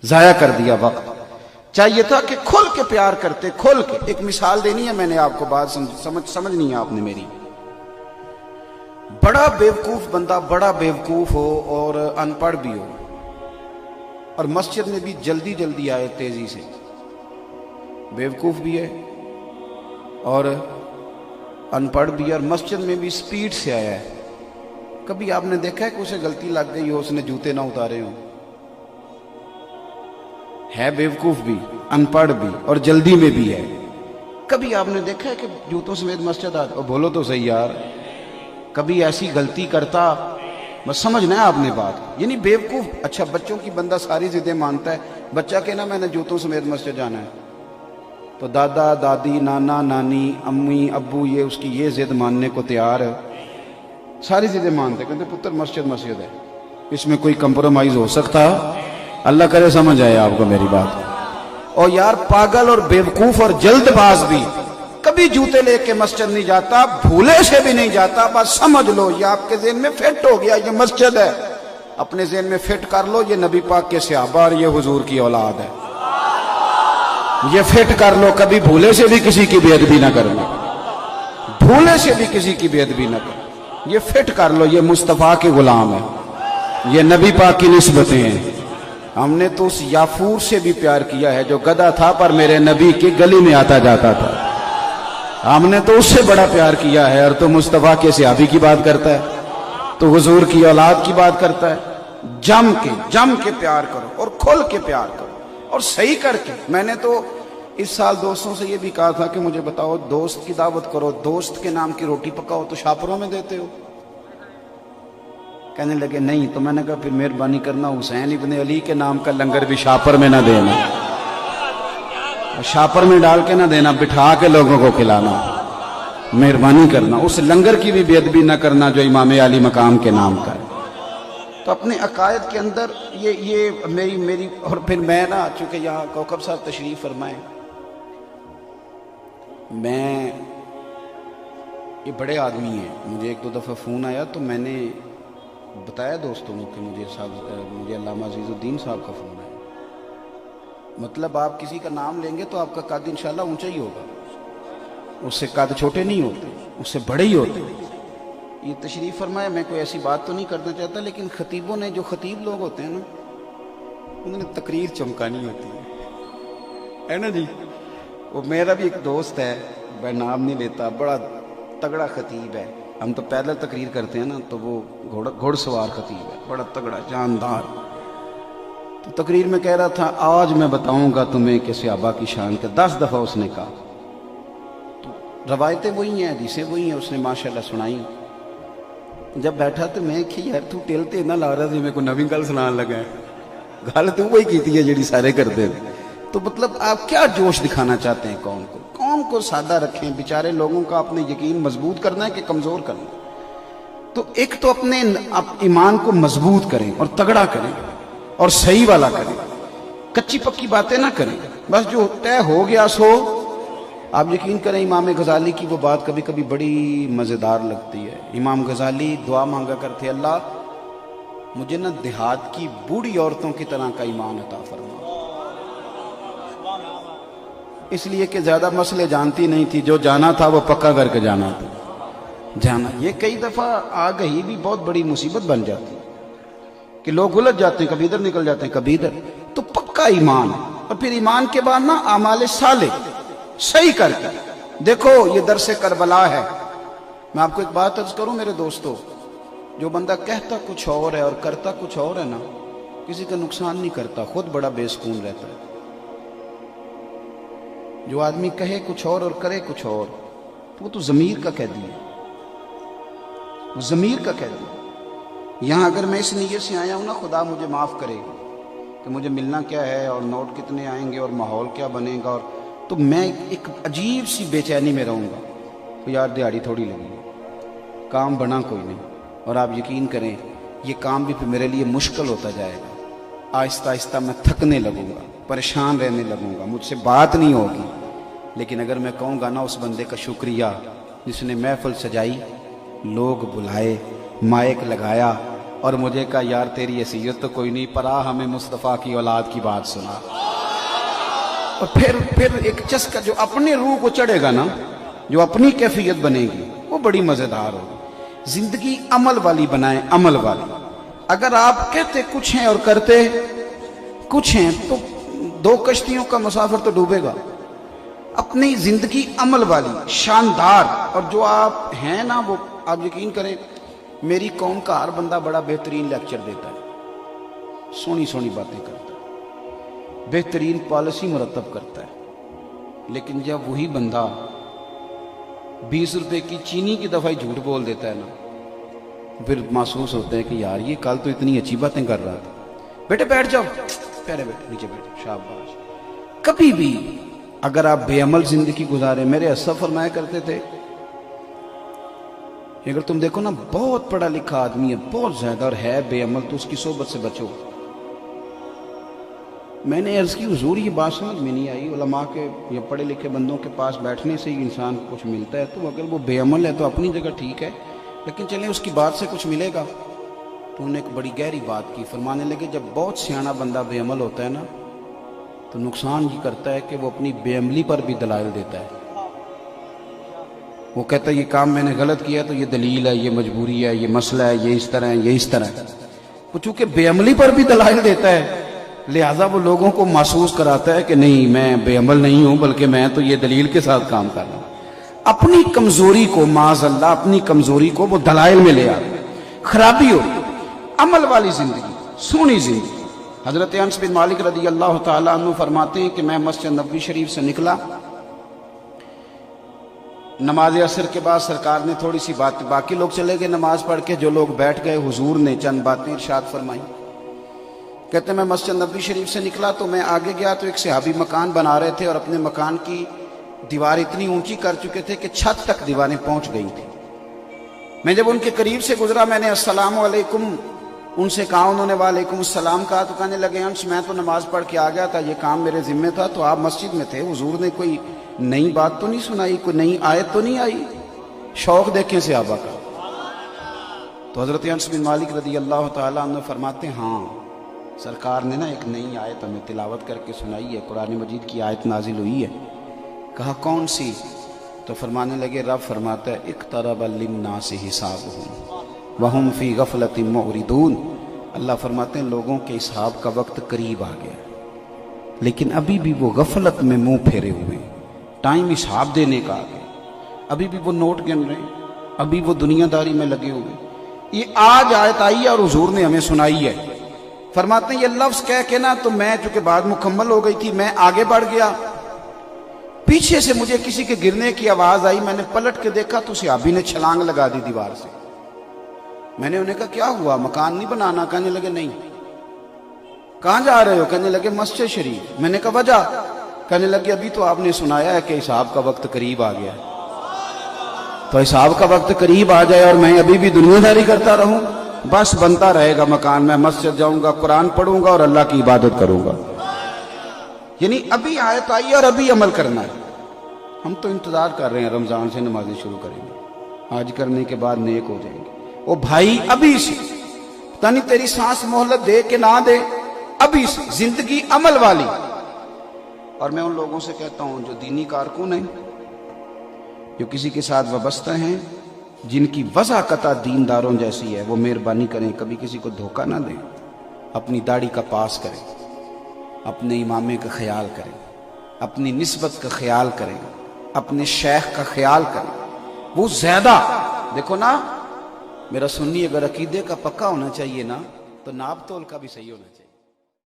ضائع کر دیا وقت. چاہیے تھا کہ کھل کے پیار کرتے, کھل کے. ایک مثال دینی ہے میں نے آپ کو, بات سمجھنی ہے آپ نے میری. بڑا بیوقوف بندہ, بڑا بیوقوف ہو اور ان پڑھ بھی ہو, اور مسجد میں بھی جلدی جلدی آئے, تیزی سے. بیوقوف بھی ہے اور ان پڑھ بھی ہے, اور مسجد میں بھی سپیڈ سے آیا ہے. کبھی آپ نے دیکھا ہے کہ اسے غلطی لگ گئی ہو, اس نے جوتے نہ اتارے ہوں؟ ہے بیوقوف بھی, ان پڑھ بھی, اور جلدی میں بھی ہے. کبھی آپ نے دیکھا ہے کہ جوتوں سمیت مسجد آتا؟ بولو تو صحیح یار. کبھی ایسی غلطی کرتا؟ بس سمجھنا ہے آپ نے بات. یعنی بیوقوف. اچھا بچوں کی بندہ ساری ضدیں مانتا ہے. بچہ کہنا میں نے جوتوں سمیت مسجد جانا ہے, تو دادا دادی نانا نانی امی ابو یہ اس کی یہ ضد ماننے کو تیار ہے. ساری ضدیں مانتے, کہتے پتر مسجد مسجد ہے, اس میں کوئی کمپرومائز ہو سکتا؟ اللہ کرے سمجھ آئے آپ کو میری بات. اور یار پاگل اور بیوقوف اور جلد باز بھی کبھی جوتے لے کے مسجد نہیں جاتا, بھولے سے بھی نہیں جاتا. بس سمجھ لو یہ آپ کے ذہن میں فٹ ہو گیا, یہ مسجد ہے. اپنے ذہن میں فٹ کر لو یہ نبی پاک کے صحابہ اور یہ حضور کی اولاد ہے. یہ فٹ کر لو, کبھی بھولے سے بھی کسی کی بے ادبی نہ کرنا, بھولے سے بھی کسی کی بے ادبی نہ کرنا. یہ فٹ کر لو, یہ مصطفیٰ کے غلام ہے, یہ نبی پاک کی نسبتیں ہیں. ہم نے تو اس یافور سے بھی پیار کیا ہے جو گدھا تھا پر میرے نبی کی گلی میں آتا جاتا تھا. ہم نے تو اس سے بڑا پیار کیا ہے, اور تو مصطفیٰ کے صحابی کی بات کرتا ہے, تو حضور کی اولاد کی بات کرتا ہے. جم کے پیار کرو, اور کھل کے پیار کرو, اور صحیح کر کے. میں نے تو اس سال دوستوں سے یہ بھی کہا تھا کہ مجھے بتاؤ, دوست کی دعوت کرو, دوست کے نام کی روٹی پکاؤ تو شاپروں میں دیتے ہو؟ کہنے لگے نہیں. تو میں نے کہا پھر مہربانی کرنا حسین ابن علی کے نام کا لنگر بھی شاپر میں نہ دینا, شاپر میں ڈال کے نہ دینا, بٹھا کے لوگوں کو کھلانا. مہربانی کرنا, اس لنگر کی بھی بے ادبی نہ کرنا جو امام علی مقام کے نام کا ہے. تو اپنے عقائد کے اندر یہ میری اور پھر میں نا, چونکہ یہاں کوکب صاحب تشریف فرمائیں, میں یہ بڑے آدمی ہیں. مجھے ایک دو دفعہ فون آیا تو میں نے بتایا دوستوں کو کہ مجھے علامہ عزیز الدین صاحب کا فون ہے. مطلب آپ کسی کا نام لیں گے تو آپ کا قد انشاءاللہ اونچا ہی ہوگا, اس سے قد چھوٹے نہیں ہوتے, اس سے بڑے ہی ہوتے. یہ تشریف فرمایا. میں کوئی ایسی بات تو نہیں کرنا چاہتا, لیکن خطیبوں نے, جو خطیب لوگ ہوتے ہیں نا, انہوں نے تقریر چمکانی ہوتی ہے نا جی. وہ میرا بھی ایک دوست ہے, میں نام نہیں لیتا, بڑا تگڑا خطیب ہے. ہم تو پیدل تقریر کرتے ہیں نا, تو وہ گھوڑ سوار خطیب ہے, بڑا تگڑا جاندار. تو تقریر میں کہہ رہا تھا آج میں بتاؤں گا تمہیں کہ صحابہ کی شان کے. 10 دفعہ اس نے کہا. تو روایتیں وہی ہیں, حدیثیں وہی ہیں, اس نے ماشاءاللہ سنائی. جب بیٹھا تو میں کہ یار تو ٹلتے نہ لا رہا تھی, میں کو نویں گل سنان لگا ہے. گل تو وہی کی ہے جیڑی سارے کرتے ہیں. تو مطلب آپ کیا جوش دکھانا چاہتے ہیں قوم کو؟ قوم کو سادہ رکھیں. بیچارے لوگوں کا اپنے یقین مضبوط کرنا ہے کہ کمزور کرنا ہے. تو ایک تو اپنے ایمان کو مضبوط کریں اور تگڑا کریں اور صحیح والا کریں, کچی پکی باتیں نہ کریں. بس جو طے ہو گیا سو. آپ یقین کریں امام غزالی کی وہ بات کبھی کبھی بڑی مزیدار لگتی ہے. امام غزالی دعا مانگا کرتے, اللہ مجھے نہ دیہات کی بوڑھی عورتوں کی طرح کا ایمان عطا فرما. اس لیے کہ زیادہ مسئلے جانتی نہیں تھی, جو جانا تھا وہ پکا کر کے جانا تھا. یہ کئی دفعہ آ گئی بھی بہت بڑی مصیبت بن جاتی کہ لوگ الجھ جاتے ہیں, کبھی ادھر نکل جاتے ہیں کبھی ادھر. تو پکا ایمان, اور پھر ایمان کے بعد نا اعمال صالح صحیح کر کے. دیکھو یہ درس کربلا ہے. میں آپ کو ایک بات عرض کروں میرے دوستو, جو بندہ کہتا کچھ اور ہے اور کرتا کچھ اور ہے نا, کسی کا نقصان نہیں کرتا, خود بڑا بے سکون رہتا ہے. جو آدمی کہے کچھ اور کرے کچھ اور, تو وہ تو ضمیر کا قیدی ہے, وہ ضمیر کا قیدی ہے. یہاں اگر میں اس نیت سے آیا ہوں نا خدا مجھے معاف کرے کہ مجھے ملنا کیا ہے اور نوٹ کتنے آئیں گے اور ماحول کیا بنے گا, اور تو میں ایک عجیب سی بے چینی میں رہوں گا. تو یار دیہڑی تھوڑی لگی ہے, کام بنا کوئی نہیں. اور آپ یقین کریں یہ کام بھی پھر میرے لیے مشکل ہوتا جائے گا. آہستہ آہستہ میں تھکنے لگوں گا, پریشان رہنے لگوں گا, مجھ سے بات نہیں ہوگی. لیکن اگر میں کہوں گا نا اس بندے کا شکریہ جس نے محفل سجائی, لوگ بلائے, مائک لگایا, اور مجھے کہا یار تیری حیثیت تو کوئی نہیں، پر آ ہمیں مصطفیٰ کی اولاد کی بات سنا۔ اور پھر ایک چسکا جو اپنے روح کو چڑھے گا نا، جو اپنی کیفیت بنے گی، وہ بڑی مزیدار ہوگی۔ زندگی عمل والی بنائیں، عمل والی۔ اگر آپ کہتے کچھ ہیں اور کرتے کچھ ہیں تو دو کشتیوں کا مسافر تو ڈوبے گا۔ اپنی زندگی عمل والی، شاندار۔ اور جو آپ ہیں نا، وہ آپ یقین کریں، میری قوم کا ہر بندہ بڑا بہترین لیکچر دیتا ہے، سونی سونی باتیں کرتا ہے، بہترین پالیسی مرتب کرتا ہے، لیکن جب وہی بندہ 20 روپے کی چینی کی دفعہ جھوٹ بول دیتا ہے نا، پھر محسوس ہوتا ہے کہ یار یہ کل تو اتنی اچھی باتیں کر رہا تھا۔ بیٹے بیٹھ جاؤ، پیرے بیٹھے، نیچے بیٹھے، شاباش۔ کبھی بھی اگر آپ بے عمل زندگی گزارے، میرے اسد فرمایا کرتے تھے، اگر تم دیکھو نا بہت پڑھا لکھا آدمی ہے، بہت زیادہ، اور ہے بے عمل، تو اس کی صحبت سے بچو۔ میں نے عرض کی حضور یہ بات سمجھ میں نہیں آئی، علماء کے یا پڑھے لکھے بندوں کے پاس بیٹھنے سے ہی انسان کو کچھ ملتا ہے، تو اگر وہ بے عمل ہے تو اپنی جگہ ٹھیک ہے، لیکن چلیں اس کی بات سے کچھ ملے گا۔ تو انہوں نے ایک بڑی گہری بات کی، فرمانے لگے جب بہت سیاںا بندہ بے عمل ہوتا ہے نا، تو نقصان یہ کرتا ہے کہ وہ اپنی بے عملی پر بھی دلائل دیتا ہے۔ وہ کہتا ہے یہ کام میں نے غلط کیا تو یہ دلیل ہے، یہ مجبوری ہے، یہ مسئلہ ہے، یہ اس طرح ہے، یہ اس طرح ہے۔ وہ چونکہ بے عملی پر بھی دلائل دیتا ہے، لہٰذا وہ لوگوں کو محسوس کراتا ہے کہ نہیں میں بے عمل نہیں ہوں، بلکہ میں تو یہ دلیل کے ساتھ کام کر رہا ہوں۔ اپنی کمزوری کو، معاذ اللہ اپنی کمزوری کو وہ دلائل میں لے آتا ہے، خرابی ہو۔ عمل والی زندگی، سونی زندگی۔ حضرت انس بن مالک رضی اللہ تعالیٰ عنہ فرماتے ہیں کہ میں مسجد نبوی شریف سے نکلا، نماز عصر کے بعد سرکار نے تھوڑی سی بات، باقی لوگ چلے گئے نماز پڑھ کے، جو لوگ بیٹھ گئے حضور نے چند باتیں ارشاد فرمائیں۔ کہتے ہیں میں مسجد نبوی شریف سے نکلا تو میں آگے گیا تو ایک صحابی مکان بنا رہے تھے، اور اپنے مکان کی دیوار اتنی اونچی کر چکے تھے کہ چھت تک دیواریں پہنچ گئی تھی۔ میں جب ان کے قریب سے گزرا، میں نے السلام علیکم ان سے کہا، انہوں نے وعلیکم السلام کہا، تو کہنے لگے انس میں تو نماز پڑھ کے آ گیا تھا، یہ کام میرے ذمہ تھا، تو آپ مسجد میں تھے، حضور نے کوئی نئی بات تو نہیں سنائی، کوئی نئی آیت تو نہیں آئی؟ شوق دیکھیں صحابہ کا۔ تو حضرت انس بن مالک رضی اللہ تعالیٰ عنہ فرماتے ہیں ہاں سرکار نے نا ایک نئی آیت ہمیں تلاوت کر کے سنائی ہے، قرآن مجید کی آیت نازل ہوئی ہے۔ کہا کون سی؟ تو فرمانے لگے رب فرماتا ہے اقترب للناس حسابهم وهم فی غفلۃ معرضون۔ اللہ فرماتے ہیں لوگوں کے حساب کا وقت قریب آ گیا، لیکن ابھی بھی وہ غفلت میں منہ پھیرے ہوئے ہیں۔ ٹائم حساب دینے کا آ گیا، ابھی بھی وہ نوٹ گن رہے ہیں، ابھی وہ دنیا داری میں لگے ہوئے۔ یہ آج آیت آئی ہے اور حضور نے ہمیں سنائی ہے۔ فرماتے ہیں یہ لفظ کہہ کے نا، تو میں چونکہ بات مکمل ہو گئی تھی، میں آگے بڑھ گیا، پیچھے سے مجھے کسی کے گرنے کی آواز آئی، میں نے پلٹ کے دیکھا تو صحابی نے چھلانگ لگا دی دیوار سے۔ میں نے انہیں کہا کیا ہوا، مکان نہیں بنانا؟ کہنے لگے نہیں۔ کہاں جا رہے ہو؟ کہنے لگے مسجد شریف۔ میں نے کہا وجہ؟ کہنے لگے ابھی تو آپ نے سنایا ہے کہ حساب کا وقت قریب آ گیا ہے، تو حساب کا وقت قریب آ جائے اور میں ابھی بھی دنیا داری کرتا رہوں، بس بنتا رہے گا مکان، میں مسجد جاؤں گا، قرآن پڑھوں گا اور اللہ کی عبادت کروں گا۔ یعنی ابھی آیت آئی اور ابھی عمل کرنا ہے۔ ہم تو انتظار کر رہے ہیں رمضان سے نمازیں شروع کریں گے، آج کرنے کے بعد نیک ہو جائیں گے۔ او بھائی ابھی سے، پتہ نہیں تیری سانس مہلت دے کہ نہ دے، ابھی سے زندگی عمل والی۔ اور میں ان لوگوں سے کہتا ہوں جو دینی کارکن ہیں، جو کسی کے ساتھ وابستہ ہیں، جن کی وضاحت دینداروں جیسی ہے، وہ مہربانی کریں کبھی کسی کو دھوکہ نہ دیں، اپنی داڑھی کا پاس کریں، اپنے امامے کا خیال کریں، اپنی نسبت کا خیال کریں، اپنے شیخ کا خیال کریں۔ وہ زیادہ دیکھو نا، میرا سنی اگر عقیدے کا پکا ہونا چاہیے نا، تو ناپ تول کا بھی صحیح ہونا چاہیے۔